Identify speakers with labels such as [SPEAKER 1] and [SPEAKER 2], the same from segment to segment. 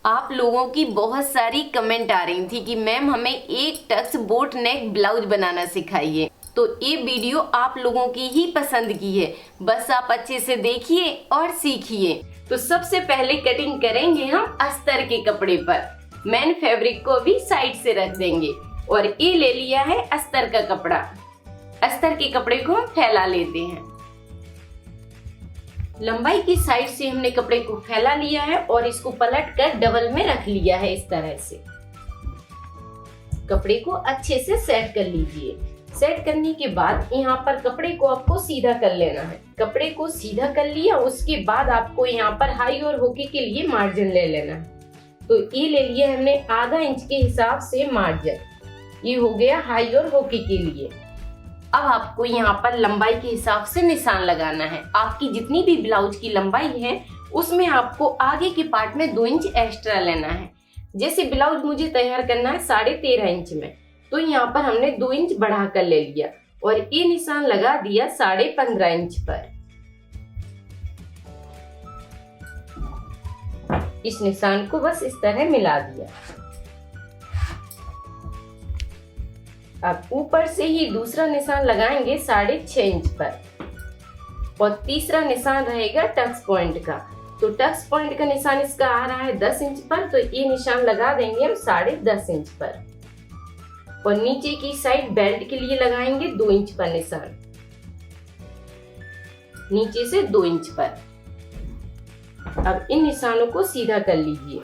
[SPEAKER 1] आप लोगों की बहुत सारी कमेंट आ रही थी कि मैम हमें एक टक्स बोट नेक ब्लाउज बनाना सिखाइए। तो ये वीडियो आप लोगों की ही पसंद की है, बस आप अच्छे से देखिए और सीखिए। तो सबसे पहले कटिंग करेंगे हम अस्तर के कपड़े पर। मेन फैब्रिक को भी साइड से रख देंगे और ये ले लिया है अस्तर का कपड़ा। अस्तर के कपड़े को हम फैला लेते हैं। लंबाई की साइड से हमने कपड़े को फैला लिया है और इसको पलट कर डबल में रख लिया है। इस तरह से कपड़े को अच्छे से सेट कर लीजिए। सेट करने के बाद यहाँ पर कपड़े को आपको सीधा कर लेना है। कपड़े को सीधा कर लिया, उसके बाद आपको यहाँ पर हाई और होके के लिए मार्जिन ले लेना है। तो ये ले लिया हमने आधा इंच के हिसाब से मार्जिन। ये हो गया हाई और होके के लिए। अब आपको यहाँ पर लंबाई के हिसाब से निशान लगाना है। आपकी जितनी भी ब्लाउज की लंबाई है उसमें आपको आगे के पार्ट में 2 इंच एक्स्ट्रा लेना है। जैसे ब्लाउज मुझे तैयार करना है 13.5 इंच में, तो यहाँ पर हमने 2 इंच बढ़ा कर ले लिया और ये निशान लगा दिया 15.5 इंच पर। इस निशान को बस इस तरह मिला दिया। अब ऊपर से ही दूसरा निशान लगाएंगे 6.5 इंच पर और तीसरा निशान रहेगा टक्स पॉइंट का। तो टक्स पॉइंट का निशान इसका आ रहा है 10 इंच पर, तो ये निशान लगा देंगे हम 10.5 इंच पर। और नीचे की साइड बेल्ट के लिए लगाएंगे 2 इंच पर निशान, नीचे से 2 इंच पर। अब इन निशानों को सीधा कर लीजिए।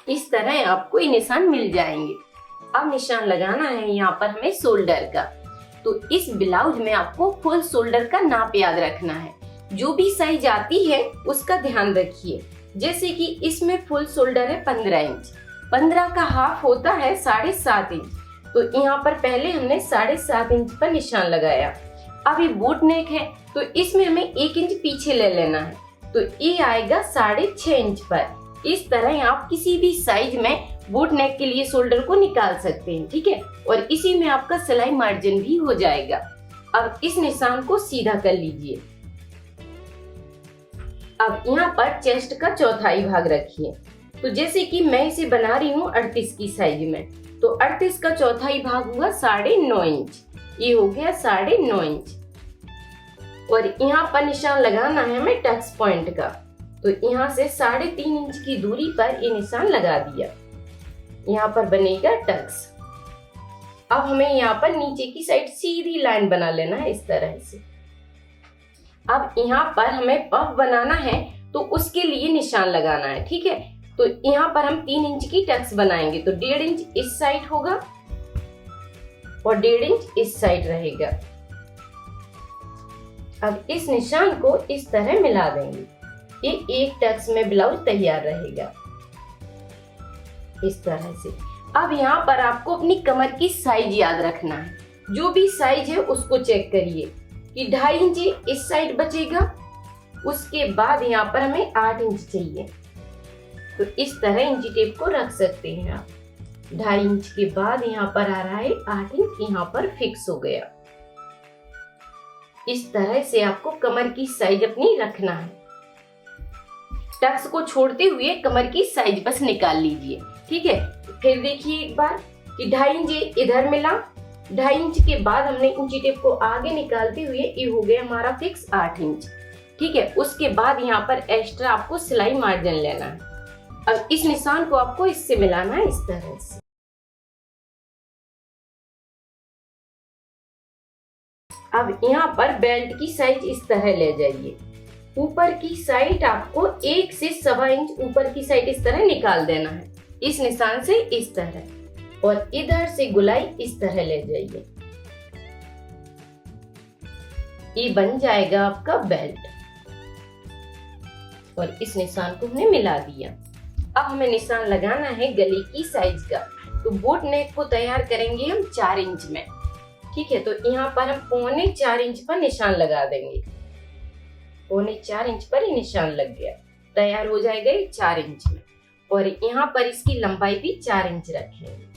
[SPEAKER 1] इस तरह आपको ये निशान मिल जाएंगे। अब निशान लगाना है यहाँ पर हमें शोल्डर का। तो इस ब्लाउज में आपको फुल शोल्डर का नाप याद रखना है। जो भी साइज आती है उसका ध्यान रखिए। जैसे कि इसमें फुल शोल्डर है 15 इंच, 15 का हाफ होता है 7.5 इंच। तो यहाँ पर पहले हमने 7.5 इंच पर निशान लगाया। अब ये बोट नेक है तो इसमें हमें 1 इंच पीछे ले लेना है, तो ये आएगा 6.5 इंच पर। इस तरह आप किसी भी साइज में बोट नेक के लिए शोल्डर को निकाल सकते हैं, ठीक है। और इसी में आपका सिलाई मार्जिन भी हो जाएगा। अब इस निशान को सीधा कर लीजिए। अब यहाँ पर चेस्ट का चौथाई भाग रखिए। तो जैसे कि मैं इसे बना रही हूँ 38 की साइज में, तो 38 का चौथाई भाग हुआ 9.5 इंच। ये हो गया 9.5 इंच। और यहाँ पर निशान लगाना है हमें टक्स पॉइंट का। तो यहाँ से 3.5 इंच की दूरी पर ये निशान लगा दिया। यहाँ पर बनेगा टक्स। अब हमें यहाँ पर नीचे की साइड सीधी लाइन बना लेना है इस तरह से। अब यहाँ पर हमें पफ बनाना है तो उसके लिए निशान लगाना है, ठीक है। तो यहाँ पर हम 3 इंच की टक्स बनाएंगे, तो 1.5 इंच इस साइड होगा और 1.5 इंच इस साइड रहेगा। अब इस निशान को इस तरह मिला देंगे। ये एक टक्स में ब्लाउज तैयार रहेगा इस तरह से। अब यहाँ पर आपको अपनी कमर की साइज याद रखना है। जो भी साइज है उसको चेक करिए कि 2.5 इंच इस साइड बचेगा। उसके बाद यहाँ पर हमें 8 इंच चाहिए, तो इस तरह इंची टेप को रख सकते हैं आप। 2.5 इंच के बाद यहाँ पर आ रहा है 8 इंच, यहाँ पर फिक्स हो गया। इस तरह से आपको कमर की साइज अपनी रखना है। टक्स को छोड़ते हुए कमर की साइज बस निकाल लीजिए, ठीक है। फिर देखिए एक बार कि 2.5 इंच इधर मिला, 2.5 इंच के बाद हमने इंची टेप को आगे निकालते हुए ये हो गया हमारा फिक्स 8 इंच, ठीक है। उसके बाद यहाँ पर एक्स्ट्रा आपको सिलाई मार्जिन लेना है। अब इस निशान को आपको इससे मिलाना है इस तरह से। अब यहाँ पर बेल्ट की साइज इस तरह ले जाइए। ऊपर की साइड आपको 1 से 1.25 इंच ऊपर की साइड इस तरह निकाल देना है, इस निशान से इस तरह। और इधर से गुलाई इस तरह ले जाइए। ये बन जाएगा आपका बेल्ट। और इस निशान को हमने मिला दिया। अब हमें निशान लगाना है गले की साइज का। तो बोट नेक को तैयार करेंगे हम 4 इंच में, ठीक है। तो यहाँ पर हम 4.25 इंच पर निशान लगा देंगे। 4.25 इंच पर ही निशान लग गया, तैयार हो जाएगा 4 इंच में। और यहाँ पर इसकी लंबाई भी 4 इंच रखेंगे।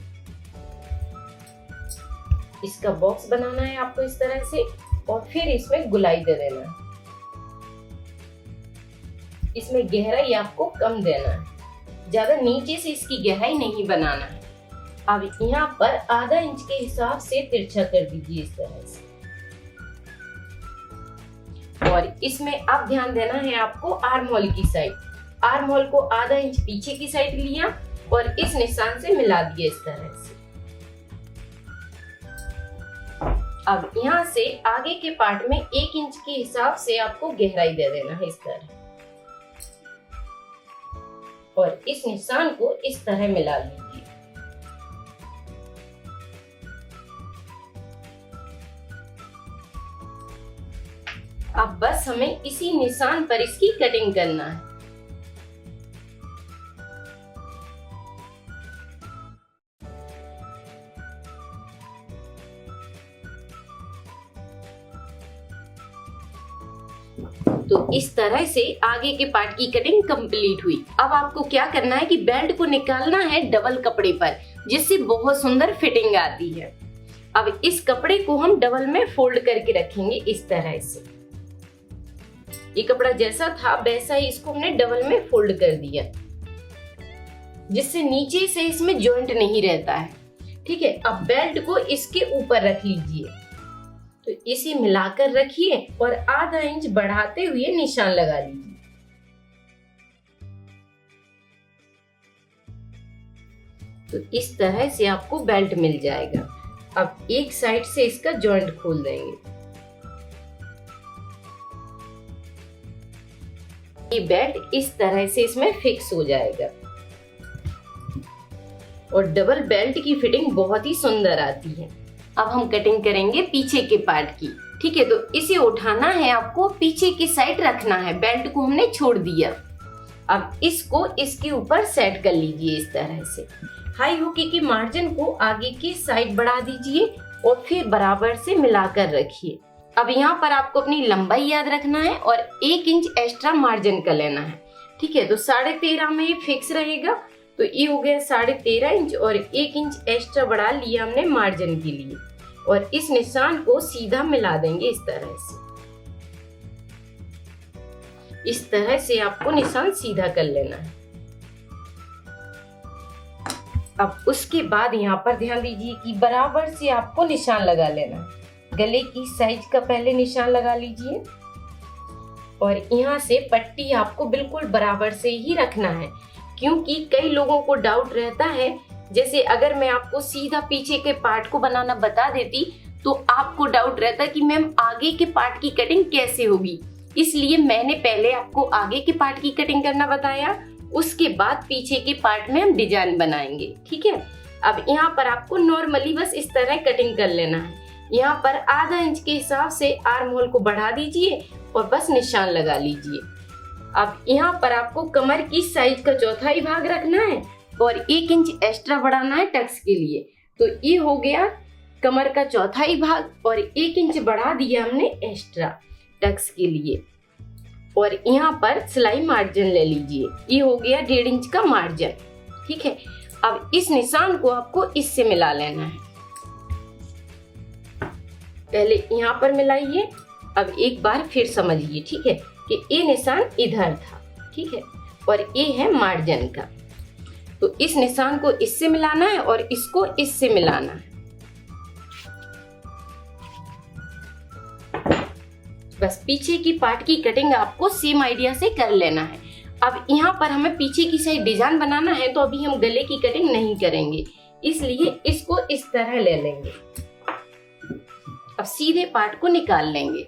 [SPEAKER 1] इसका बॉक्स बनाना है आपको इस तरह से और फिर इसमें गुलाई दे देना है। इसमें गहराई आपको कम देना है, ज्यादा नीचे से इसकी गहराई नहीं बनाना है। अब यहाँ पर आधा इंच के हिसाब से तिरछा कर दीजिए इस तरह से। और इसमें अब ध्यान देना है आपको आर्म होल की साइड। आर्म होल को आधा इंच पीछे की साइड लिया और इस निशान से मिला दिया इस तरह से। अब यहाँ से आगे के पार्ट में 1 इंच के हिसाब से आपको गहराई दे देना है इस तरह, और इस निशान को इस तरह मिला लीजिए। अब बस हमें इसी निशान पर इसकी कटिंग करना है। तो इस तरह से आगे के पार्ट की कटिंग कंप्लीट हुई। अब आपको क्या करना है कि बेल्ट को निकालना है डबल कपड़े पर, जिससे बहुत सुंदर फिटिंग आती है। अब इस कपड़े को हम डबल में फोल्ड करके रखेंगे इस तरह से। ये कपड़ा जैसा था वैसा ही इसको हमने डबल में फोल्ड कर दिया, जिससे नीचे से इसमें जॉइंट नहीं रहता है। ठीक है, अब बेल्ट को इसके ऊपर रख लीजिए। तो इसे मिलाकर रखिए और आधा इंच बढ़ाते हुए निशान लगा लीजिए। तो इस तरह से आपको बेल्ट मिल जाएगा। अब एक साइड से इसका जॉइंट खोल देंगे। ये बेल्ट इस तरह से इसमें फिक्स हो जाएगा और डबल बेल्ट की फिटिंग बहुत ही सुंदर आती है। अब हम कटिंग करेंगे पीछे के पार्ट की। ठीक है, तो इसे उठाना है आपको, पीछे की साइड रखना है। बेल्ट को हमने छोड़ दिया। अब इसको इसके ऊपर सेट कर लीजिए इस तरह से। हाई हुकी के मार्जिन को आगे की साइड बढ़ा दीजिए और फिर बराबर से मिलाकर रखिए। अब यहाँ पर आपको अपनी लंबाई याद रखना है और 1 इंच एक्स्ट्रा मार्जिन कर लेना है। ठीक है, तो 13.5 में ये फिक्स रहेगा। तो ये हो गया 13.5 इंच और 1 इंच एक्स्ट्रा बढ़ा लिया हमने मार्जिन के लिए, और इस निशान को सीधा मिला देंगे इस तरह से। इस तरह से आपको निशान सीधा कर लेना है। अब उसके बाद यहाँ पर ध्यान दीजिए कि बराबर से आपको निशान लगा लेना है। गले की साइज का पहले निशान लगा लीजिए और यहाँ से पट्टी आपको बिल्कुल बराबर से ही रखना है, क्योंकि कई लोगों को डाउट रहता है। जैसे अगर मैं आपको सीधा पीछे के पार्ट को बनाना बता देती तो आपको डाउट रहता कि मैम आगे के पार्ट की कटिंग कैसे होगी। इसलिए मैंने पहले आपको आगे के पार्ट की कटिंग करना बताया, उसके बाद पीछे के पार्ट में हम डिजाइन बनाएंगे। ठीक है, अब यहाँ पर आपको नॉर्मली बस इस तरह कटिंग कर लेना है। यहाँ पर आधा इंच के हिसाब से आर्म होल को बढ़ा दीजिए और बस निशान लगा लीजिए। अब यहाँ पर आपको कमर की साइज का चौथाई भाग रखना है और 1 इंच एक्स्ट्रा बढ़ाना है टक्स के लिए। तो ये हो गया कमर का चौथाई भाग और 1 इंच बढ़ा दिया हमने एक्स्ट्रा टक्स के लिए। और यहाँ पर सिलाई मार्जिन ले लीजिए, ये हो गया 1.5 इंच का मार्जिन। ठीक है, अब इस निशान को आपको इससे मिला लेना है। पहले यहाँ पर मिलाइए, अब एक बार फिर समझिए। ठीक है, कि ये निशान इधर था। ठीक है, और ये है मार्जिन का। तो इस निशान को इससे मिलाना है और इसको इससे मिलाना है। बस पीछे की पार्ट की कटिंग आपको सेम आइडिया से कर लेना है। अब यहाँ पर हमें पीछे की साइड डिजाइन बनाना है, तो अभी हम गले की कटिंग नहीं करेंगे, इसलिए इसको इस तरह ले लेंगे। अब सीधे पार्ट को निकाल लेंगे।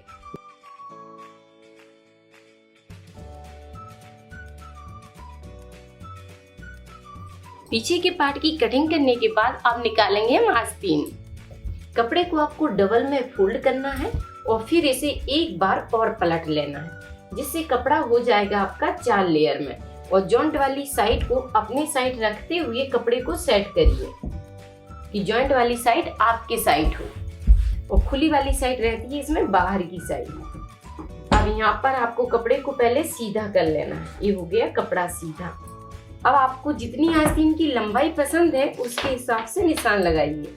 [SPEAKER 1] पीछे के पार्ट की कटिंग करने के बाद अब निकालेंगे हम आस्तीन। कपड़े को आपको डबल में फोल्ड करना है और फिर इसे एक बार और पलट लेना है, जिससे कपड़ा हो जाएगा आपका 4 लेयर में। और जॉइंट वाली साइड को अपनी साइड रखते हुए कपड़े को सेट करिए कि जॉइंट वाली साइड आपके साइड हो और खुली वाली साइड रहती है इसमें बाहर की साइड। अब यहाँ पर आपको कपड़े को पहले सीधा कर लेना है। ये हो गया कपड़ा सीधा। अब आपको जितनी आस्तीन की लंबाई पसंद है उसके हिसाब से निशान लगाइए।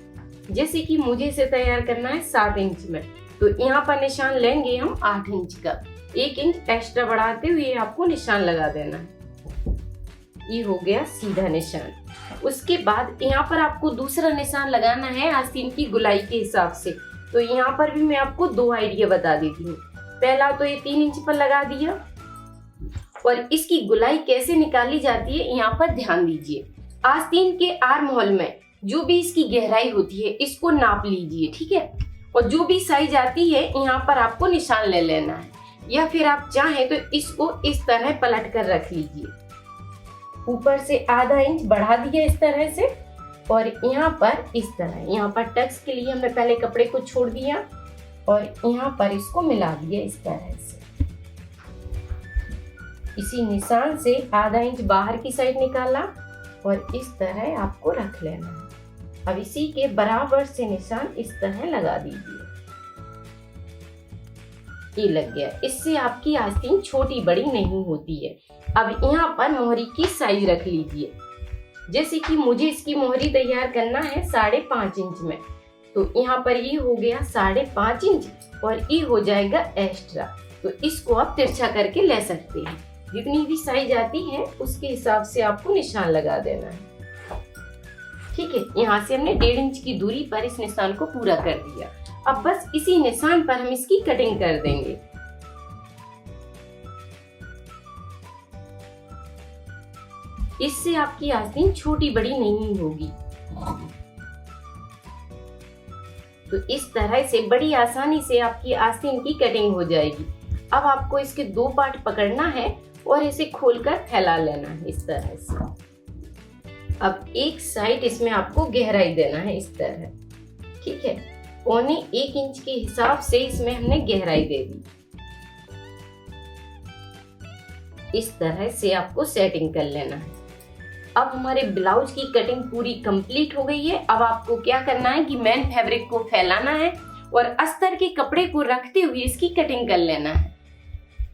[SPEAKER 1] जैसे कि मुझे इसे तैयार करना है 7 इंच में, तो यहाँ पर निशान लेंगे हम 8 इंच का। 1 इंच एक्स्ट्रा बढ़ाते हुए आपको निशान लगा देना है। ये हो गया सीधा निशान। उसके बाद यहाँ पर आपको दूसरा निशान लगाना है आस्तीन की गुलाई के हिसाब से। तो यहाँ पर भी मैं आपको 2 आइडिया बता देती हूँ। पहला तो ये 3 इंच पर लगा दिया, और इसकी गुलाई कैसे निकाली जाती है यहाँ पर ध्यान दीजिए। आस्तीन के आर्म होल में जो भी इसकी गहराई होती है इसको नाप लीजिए, ठीक है। और जो भी साइज आती है यहाँ पर आपको निशान ले लेना है, या फिर आप चाहें तो इसको इस तरह पलट कर रख लीजिए। ऊपर से आधा इंच बढ़ा दिया इस तरह से, और यहाँ पर इस तरह, यहाँ पर टक्स के लिए हमने पहले कपड़े को छोड़ दिया और यहाँ पर इसको मिला दिया इस तरह से। इसी निशान से आधा इंच बाहर की साइड निकाला और इस तरह आपको रख लेना है। अब इसी के बराबर से निशान इस तरह लगा दीजिए। ये लग गया। इससे आपकी आस्तीन छोटी बड़ी नहीं होती है। अब यहाँ पर मोहरी की साइज रख लीजिए। जैसे कि मुझे इसकी मोहरी तैयार करना है 5.5 इंच में, तो यहाँ पर ये हो गया 5.5 इंच और ये हो जाएगा एक्स्ट्रा। तो इसको आप तिरछा करके ले सकते हैं। जितनी भी साइज आती है उसके हिसाब से आपको निशान लगा देना है, ठीक है। यहाँ से हमने 1.5 इंच की दूरी पर इस निशान को पूरा कर दिया। अब बस इसी निशान पर हम इसकी कटिंग कर देंगे। इससे आपकी आस्तीन छोटी बड़ी नहीं होगी। तो इस तरह से बड़ी आसानी से आपकी आस्तीन की कटिंग हो जाएगी। अब आपको इसके 2 पार्ट पकड़ना है और इसे खोलकर फैला लेना है इस तरह से। अब एक साइड इसमें आपको गहराई देना है इस तरह, ठीक है। 1.25 इंच के हिसाब से इसमें हमने गहराई दे दी। इस तरह से आपको सेटिंग कर लेना है। अब हमारे ब्लाउज की कटिंग पूरी कंप्लीट हो गई है। अब आपको क्या करना है कि मेन फैब्रिक को फैलाना है और अस्तर के कपड़े को रखते हुए इसकी कटिंग कर लेना है।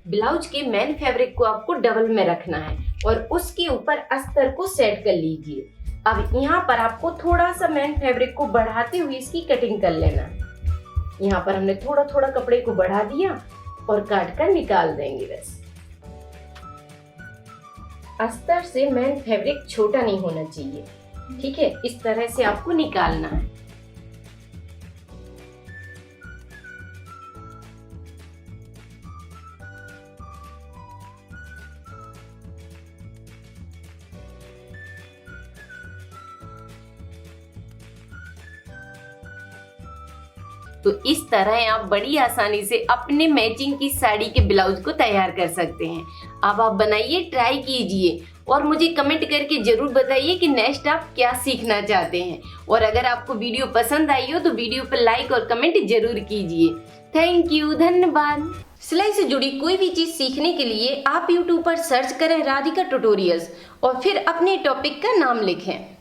[SPEAKER 1] ब्लाउज के मेन फैब्रिक को आपको डबल में रखना है और उसके ऊपर अस्तर को सेट कर लीजिए। अब यहाँ पर आपको थोड़ा सा मेन फैब्रिक को बढ़ाते हुए इसकी कटिंग कर लेना है। यहाँ पर हमने थोड़ा थोड़ा कपड़े को बढ़ा दिया और काट कर निकाल देंगे। बस अस्तर से मेन फैब्रिक छोटा नहीं होना चाहिए, ठीक है। इस तरह से आपको निकालना है। तो इस तरह आप बड़ी आसानी से अपने मैचिंग की साड़ी के ब्लाउज को तैयार कर सकते हैं। अब आप बनाइए, ट्राई कीजिए और मुझे कमेंट करके जरूर बताइए कि नेक्स्ट आप क्या सीखना चाहते हैं। और अगर आपको वीडियो पसंद आई हो तो वीडियो पर लाइक और कमेंट जरूर कीजिए। थैंक यू, धन्यवाद। सिलाई से जुड़ी कोई भी चीज सीखने के लिए आप YouTube पर सर्च करें राधिका ट्यूटोरियल्स और फिर अपने टॉपिक का नाम लिखें।